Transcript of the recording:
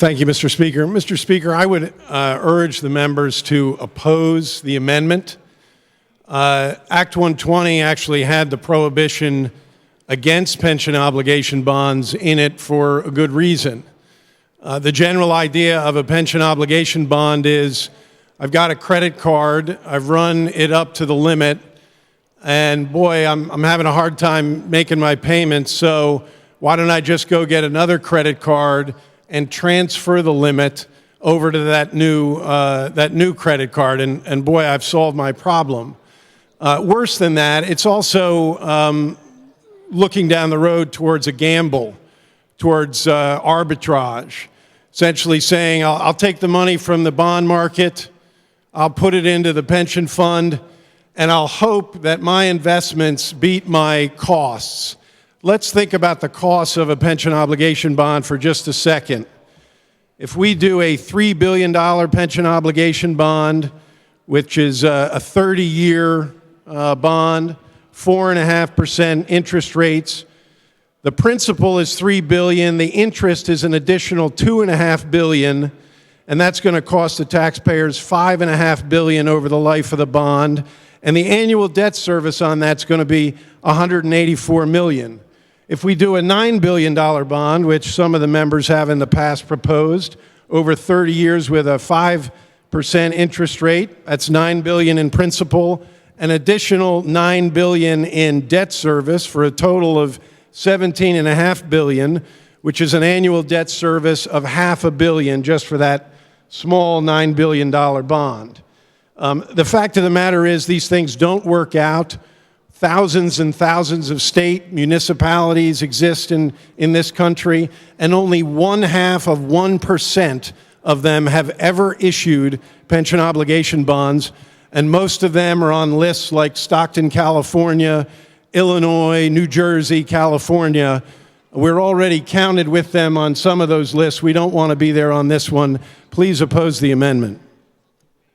Thank you, Mr. Speaker. Mr. Speaker, I would urge the members to oppose the amendment. Act 120 actually had the prohibition against pension obligation bonds in it for a good reason. The general idea of a pension obligation bond is I've got a credit card, I've run it up to the limit, and boy, I'm having a hard time making my payments, so why don't I just go get another credit card and transfer the limit over to that new credit card, and boy, I've solved my problem. Worse than that, it's also looking down the road towards a gamble, towards arbitrage, essentially saying, I'll take the money from the bond market, I'll put it into the pension fund, and I'll hope that my investments beat my costs. Let's think about the cost of a pension obligation bond for just a second. If we do a $3 billion pension obligation bond, which is a 30-year bond, 4.5% interest rates, the principal is $3 billion, the interest is an additional $2.5 billion, and that's going to cost the taxpayers $5.5 billion over the life of the bond, and the annual debt service on that's going to be $184 million. If we do a $9 billion bond, which some of the members have in the past proposed, over 30 years with a 5% interest rate, that's $9 billion in principal, an additional $9 billion in debt service for a total of $17.5 billion, which is an annual debt service of $500 million just for that small $9 billion bond. The fact of the matter is these things don't work out. Thousands and thousands of state municipalities exist in this country, and only 0.5% of them have ever issued pension obligation bonds, and most of them are on lists like Stockton, California, Illinois, New Jersey, California. We're already counted with them on some of those lists. We don't want to be there on this one. Please oppose the amendment.